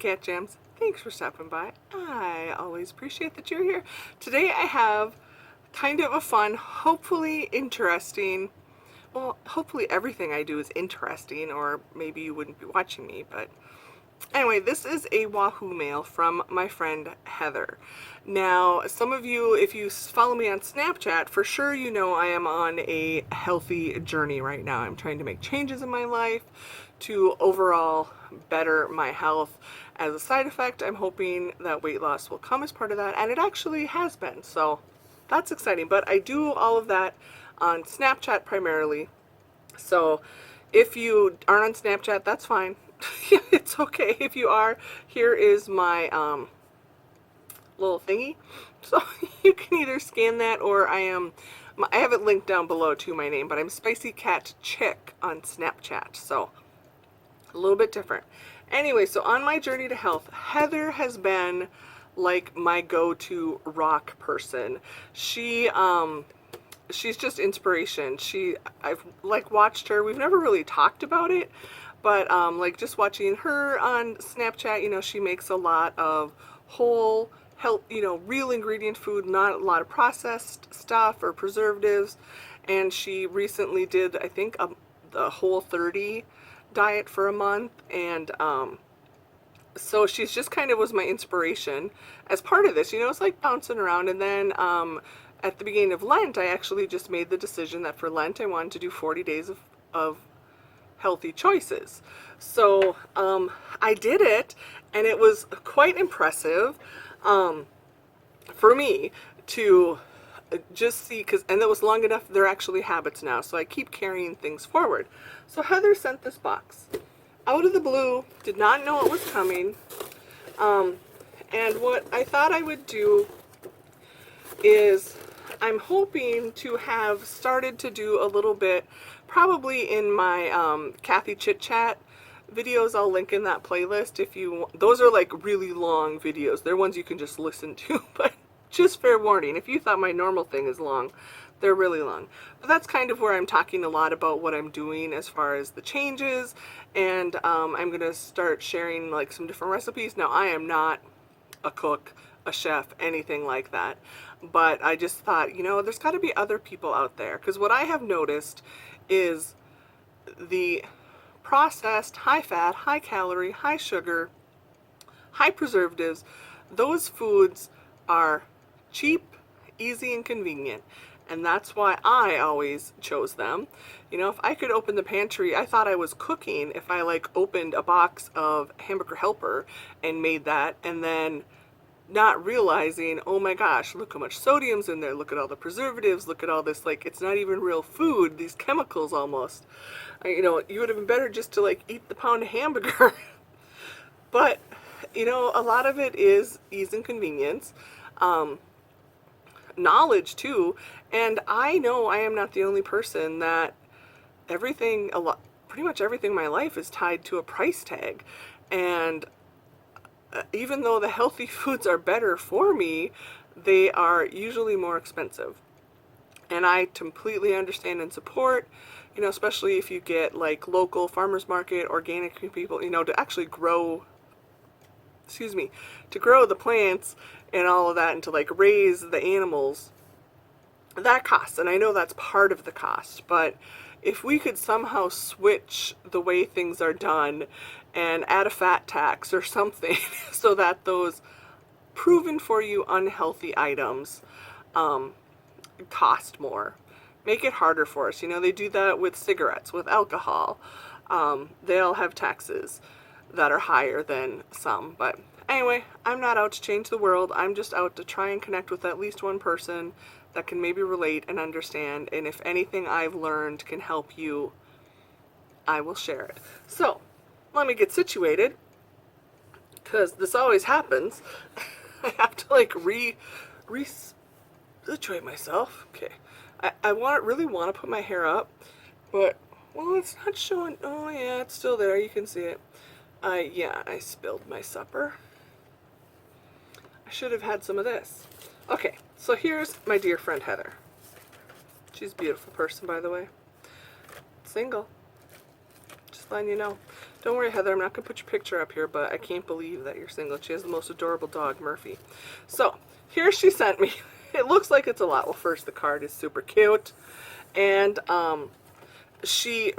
Cat Jams. Thanks for stopping by. I always appreciate that you're here. Today I have kind of a fun, hopefully interesting, well, hopefully everything I do is interesting, or maybe you wouldn't be watching me, but anyway, this is a Wahoo mail from my friend Heather. Now, some of you, if you follow me on Snapchat, for sure you know I am on a healthy journey right now. I'm trying to make changes in my life to overall better my health. As a side effect, I'm hoping that weight loss will come as part of that, and it actually has been, so that's exciting. But I do all of that on Snapchat primarily, so if you aren't on Snapchat, that's fine. It's okay if you are. Here is my little thingy, so you can either scan that, or I have it linked down below to my name, but I'm SpiceyCatChick on Snapchat, so a little bit different. Anyway, so on my journey to health, Heather has been like my go-to rock person. She's just inspiration. I've like watched her. We've never really talked about it, but like just watching her on Snapchat, you know, she makes a lot of whole health, you know, real ingredient food, not a lot of processed stuff or preservatives. And she recently did, I think, the Whole30 diet for a month, and so she's just kind of was my inspiration as part of this. You know, it's like bouncing around. And then at the beginning of Lent, I actually just made the decision that for Lent I wanted to do 40 days of healthy choices. So I did it, and it was quite impressive for me to just see, and it was long enough, they're actually habits now, so I keep carrying things forward. So Heather sent this box out of the blue, did not know it was coming, and what I thought I would do is, I'm hoping to have started to do a little bit, probably in my Cathy Chit Chat videos. I'll link in that playlist if you want. Those are like really long videos. They're ones you can just listen to, but just fair warning, if you thought my normal thing is long, they're really long. But that's kind of where I'm talking a lot about what I'm doing as far as the changes, and I'm going to start sharing like some different recipes. Now, I am not a cook, a chef, anything like that, but I just thought, you know, there's got to be other people out there, because what I have noticed is the processed, high fat, high calorie, high sugar, high preservatives, those foods are cheap, easy, and convenient, and that's why I always chose them. You know, if I could open the pantry, I thought I was cooking if I like opened a box of Hamburger Helper and made that, and then not realizing, oh my gosh, look how much sodium's in there, look at all the preservatives, look at all this, like, it's not even real food, these chemicals almost. You know, you would have been better just to like eat the pound of hamburger. But, you know, a lot of it is ease and convenience. Knowledge too, and I know I am not the only person that everything, pretty much everything in my life is tied to a price tag, and even though the healthy foods are better for me, they are usually more expensive. And I completely understand and support, you know, especially if you get like local farmers market, organic people, you know, to actually grow, to grow the plants and all of that, and to like raise the animals, that costs, and I know that's part of the cost. But if we could somehow switch the way things are done and add a fat tax or something so that those proven for you unhealthy items cost more, make it harder for us. You know, they do that with cigarettes, with alcohol. They all have taxes that are higher than some. But anyway, I'm not out to change the world. I'm just out to try and connect with at least one person that can maybe relate and understand. And if anything I've learned can help you, I will share it. So let me get situated, because this always happens. I have to like situate myself. Okay. I really want to put my hair up, but, well, it's not showing. Oh yeah, it's still there. You can see it. Yeah, I spilled my supper. I should have had some of this. Okay, so here's my dear friend Heather. She's a beautiful person, by the way. Single. Just letting you know. Don't worry, Heather, I'm not going to put your picture up here, but I can't believe that you're single. She has the most adorable dog, Murphy. So, here she sent me. It looks like it's a lot. Well, first, the card is super cute. And, she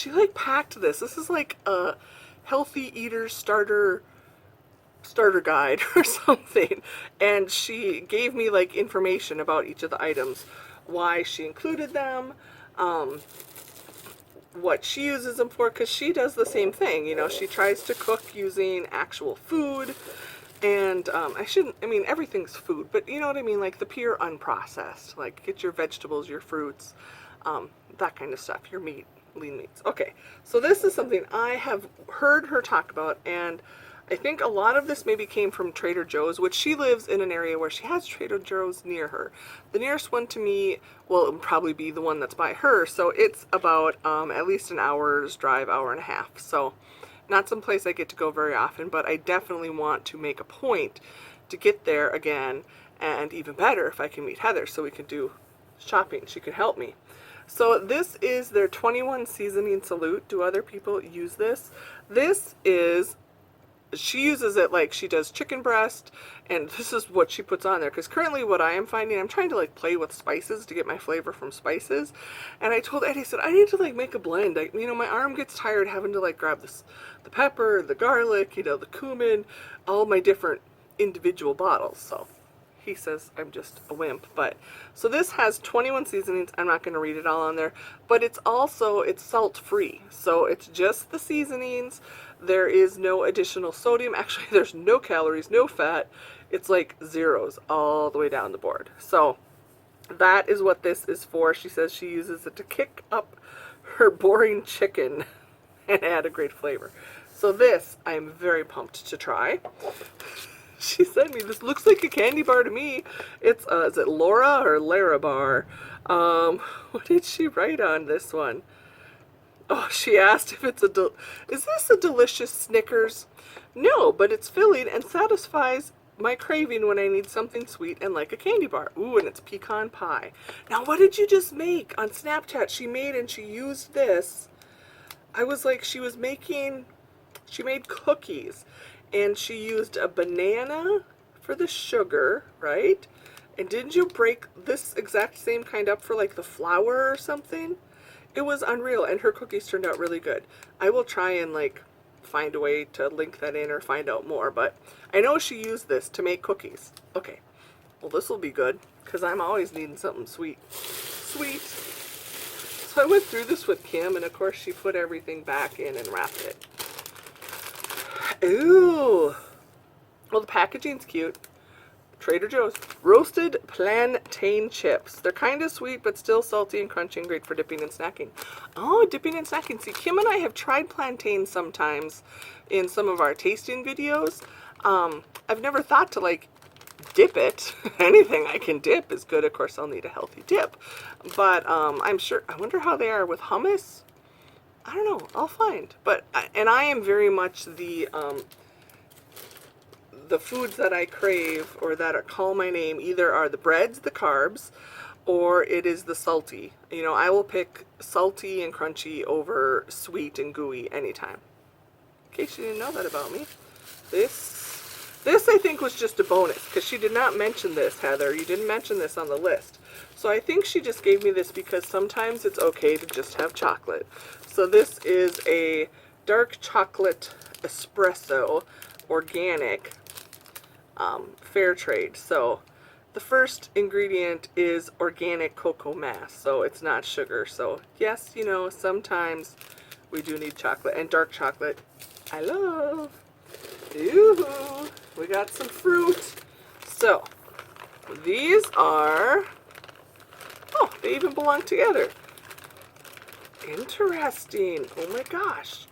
like packed this. This is like a healthy eater starter guide or something. And she gave me like information about each of the items, why she included them, what she uses them for, because she does the same thing. You know, she tries to cook using actual food, and I mean, everything's food, but you know what I mean, like the pure unprocessed, like get your vegetables, your fruits, that kind of stuff, your meat, lean meats. Okay, so this is something I have heard her talk about, and I think a lot of this maybe came from Trader Joe's, which she lives in an area where she has Trader Joe's near her. The nearest one to me, well, it would probably be the one that's by her, so it's about at least an hour's drive, hour and a half. So not some place I get to go very often, but I definitely want to make a point to get there again, and even better if I can meet Heather so we can do shopping. She could help me. So this is their 21 seasoning salute. Do other people use this? This is... she uses it like she does chicken breast, and this is what she puts on there, because currently what I am finding, I'm trying to like play with spices to get my flavor from spices, and I told Eddie, I said, I need to like make a blend. You know, my arm gets tired having to like grab the pepper, the garlic, you know, the cumin, all my different individual bottles. So he says I'm just a wimp. But so this has 21 seasonings. I'm not going to read it all on there, but it's salt free, so it's just the seasonings. There is no additional sodium. Actually, there's no calories, no fat. It's like zeros all the way down the board. So that is what this is for. She says she uses it to kick up her boring chicken and add a great flavor. So this I'm very pumped to try. She sent me, this looks like a candy bar to me. It's, is it Laura or Lara bar? What did she write on this one? Oh, she asked if it's is this a delicious Snickers? No, but it's filling and satisfies my craving when I need something sweet and like a candy bar. Ooh, and it's pecan pie. Now, what did you just make? On Snapchat, she made and she used this. I was like, she made cookies. And she used a banana for the sugar, right? And didn't you break this exact same kind up for like the flour or something? It was unreal, and her cookies turned out really good. I will try and like find a way to link that in or find out more, but I know she used this to make cookies. Okay, well this will be good, because I'm always needing something sweet. Sweet. So I went through this with Kim, and of course she put everything back in and wrapped it. Ooh. Well, the packaging's cute. Trader Joe's roasted plantain chips. They're kind of sweet, but still salty and crunchy and great for dipping and snacking. Oh, dipping and snacking. See, Kim and I have tried plantain sometimes in some of our tasting videos. I've never thought to like dip it. Anything I can dip is good. Of course, I'll need a healthy dip. But I'm sure, I wonder how they are with hummus. I don't know. I'll find. But, and I am very much the foods that I crave or that call my name either are the breads, the carbs, or it is the salty. You know, I will pick salty and crunchy over sweet and gooey anytime. In case you didn't know that about me. This I think was just a bonus, because she did not mention this, Heather. You didn't mention this on the list. So I think she just gave me this because sometimes it's okay to just have chocolate. So this is a dark chocolate espresso, organic, fair trade. So the first ingredient is organic cocoa mass, so it's not sugar. So yes, you know, sometimes we do need chocolate, and dark chocolate I love. Ooh, we got some fruit. So these are, oh, they even belong together. Interesting. Oh my gosh.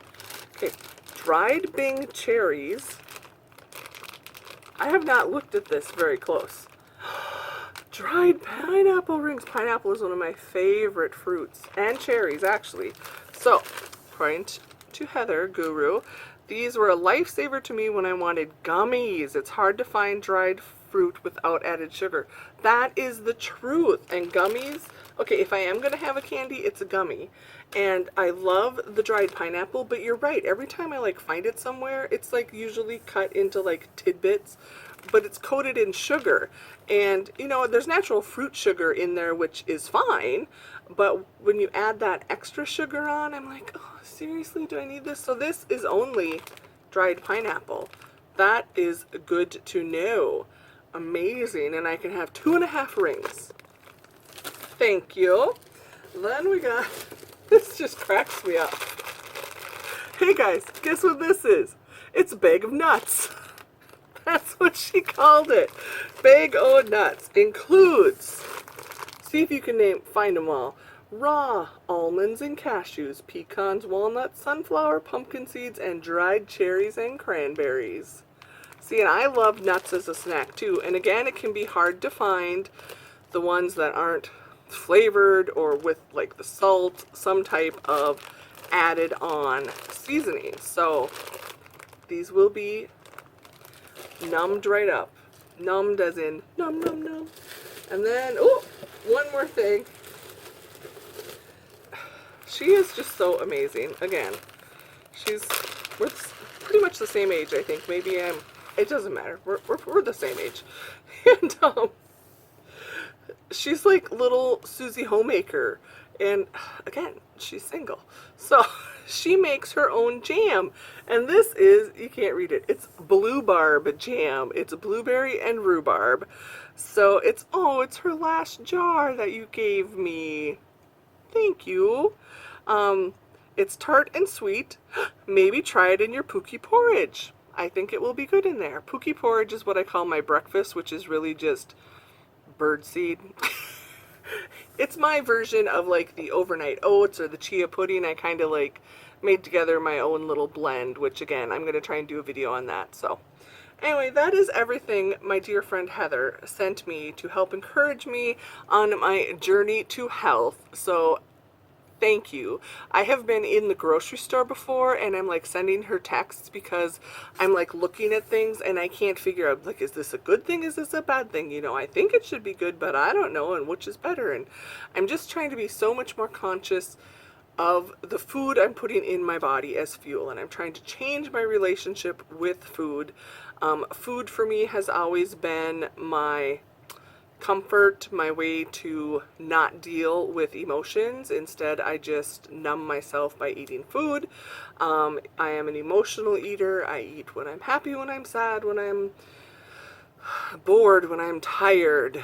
Okay, dried Bing cherries. I have not looked at this very close. Dried pineapple rings. Pineapple is one of my favorite fruits, and cherries actually. So, according to Heather Guru, these were a lifesaver to me when I wanted gummies. It's hard to find dried fruit without added sugar. That is the truth. And gummies, okay, if I am going to have a candy, it's a gummy. And I love the dried pineapple, but you're right. Every time I like find it somewhere, it's like usually cut into like tidbits, but it's coated in sugar. And you know, there's natural fruit sugar in there, which is fine. But when you add that extra sugar on, I'm like, oh, seriously, do I need this? So this is only dried pineapple. That is good to know. Amazing. And I can have 2.5 rings. Thank you. Then we got, this just cracks me up. Hey guys, guess what this is? It's a bag of nuts. That's what she called it. Bag o' nuts. Includes, see if you can find them all. Raw almonds and cashews, pecans, walnuts, sunflower, pumpkin seeds, and dried cherries and cranberries. See, and I love nuts as a snack too. And again, it can be hard to find the ones that aren't flavored or with like the salt, some type of added on seasoning. So these will be numbed right up. Numbed as in num num num. And then, oh, one more thing. She is just so amazing. Again, we're pretty much the same age, I think. Maybe it doesn't matter. We're the same age. And she's like little Susie Homemaker. And again, she's single. So she makes her own jam. And this is, you can't read it, it's bluebarb jam. It's blueberry and rhubarb. So it's, oh, it's her last jar that you gave me. Thank you. It's tart and sweet. Maybe try it in your pookie porridge. I think it will be good in there. Pookie porridge is what I call my breakfast, which is really just birdseed. It's my version of like the overnight oats or the chia pudding. I kind of like made together my own little blend, which again, I'm going to try and do a video on that. So anyway, that is everything my dear friend Heather sent me to help encourage me on my journey to health. So thank you. I have been in the grocery store before and I'm like sending her texts because I'm like looking at things and I can't figure out, like, is this a good thing? Is this a bad thing? You know, I think it should be good, but I don't know, and which is better. And I'm just trying to be so much more conscious of the food I'm putting in my body as fuel, and I'm trying to change my relationship with food. Food for me has always been my comfort, my way to not deal with emotions. Instead, I just numb myself by eating food. I am an emotional eater. I eat when I'm happy, when I'm sad, when I'm bored, when I'm tired,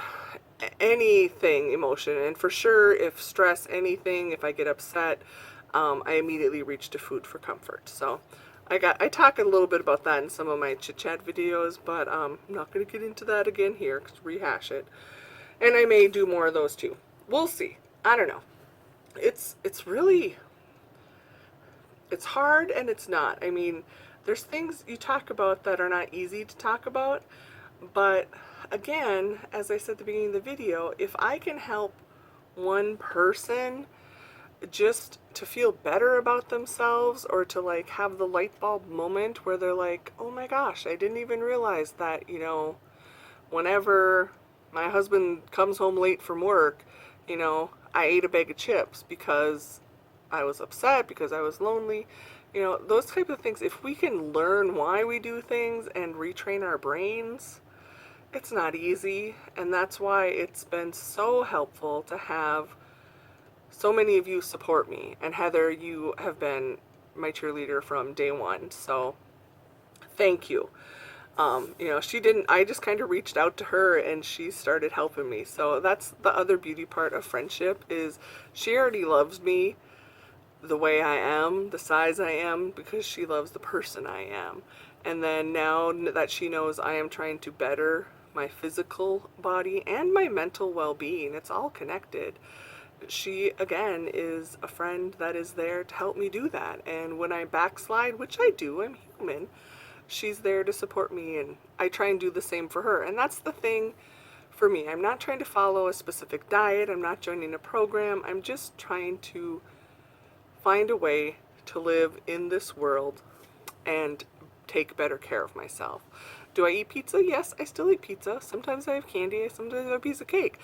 anything emotion. And for sure, if stress, anything, if I get upset, I immediately reach to food for comfort. So I talk a little bit about that in some of my chit chat videos, but I'm not going to get into that again here, because rehash it. And I may do more of those too. We'll see. I don't know. It's really, it's hard and it's not. I mean, there's things you talk about that are not easy to talk about, but again, as I said at the beginning of the video, if I can help one person just to feel better about themselves, or to like have the light bulb moment where they're like, oh my gosh, I didn't even realize that, you know, whenever my husband comes home late from work, you know, I ate a bag of chips because I was upset, because I was lonely. You know, those type of things, if we can learn why we do things and retrain our brains, it's not easy. And that's why it's been so helpful to have so many of you support me. And Heather, you have been my cheerleader from day one. So thank you. You know, she didn't, I just kind of reached out to her and she started helping me. So that's the other beauty part of friendship, is she already loves me the way I am, the size I am, because she loves the person I am. And then now that she knows I am trying to better my physical body and my mental well-being, it's all connected. She, again, is a friend that is there to help me do that. And when I backslide, which I do, I'm human, she's there to support me, and I try and do the same for her. And that's the thing for me. I'm not trying to follow a specific diet. I'm not joining a program. I'm just trying to find a way to live in this world and take better care of myself. Do I eat pizza? Yes, I still eat pizza. Sometimes I have candy, sometimes I have a piece of cake.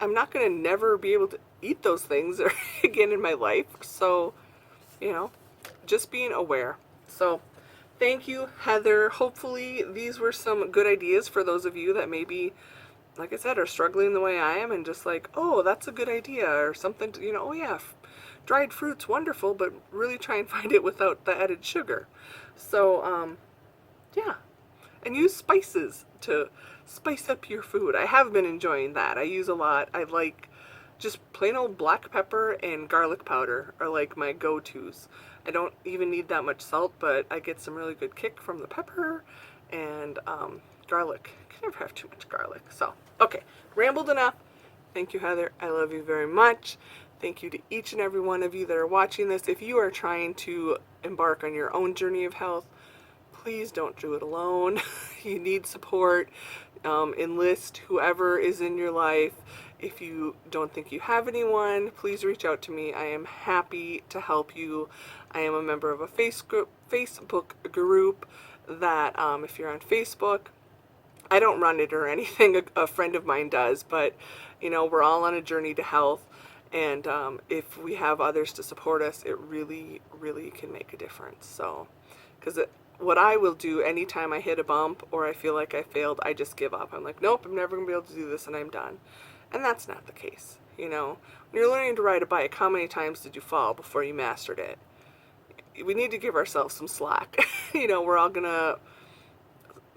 I'm not going to never be able to eat those things again in my life. So, you know, just being aware. So, thank you, Heather. Hopefully these were some good ideas for those of you that maybe, like I said, are struggling the way I am and just like, oh, that's a good idea, or something to, oh yeah, dried fruit's wonderful, but really try and find it without the added sugar. So, yeah. And use spices to spice up your food. I have been enjoying that. I use a lot. I like just plain old black pepper and garlic powder are like my go-tos. I don't even need that much salt, but I get some really good kick from the pepper and garlic. You can never have too much garlic. So, okay, rambled enough. Thank you, Heather. I love you very much. Thank you to each and every one of you that are watching this. If you are trying to embark on your own journey of health, please don't do it alone. You need support. Enlist whoever is in your life. If you don't think you have anyone, please reach out to me. I am happy to help you. I am a member of a Facebook group that if you're on Facebook, I don't run it or anything. A friend of mine does, but we're all on a journey to health. And if we have others to support us, it really, really can make a difference. So, because what I will do anytime I hit a bump or I feel like I failed, I just give up. I'm like, nope, I'm never going to be able to do this, and I'm done. And that's not the case. When you're learning to ride a bike, how many times did you fall before you mastered it? We need to give ourselves some slack. We're all going to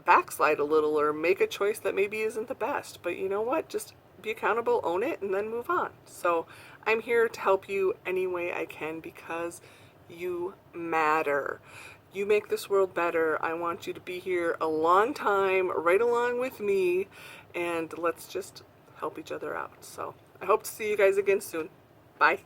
backslide a little or make a choice that maybe isn't the best. But you know what? Just be accountable, own it, and then move on. So I'm here to help you any way I can because you matter. You make this world better. I want you to be here a long time, right along with me, and let's just help each other out. So I hope to see you guys again soon. Bye.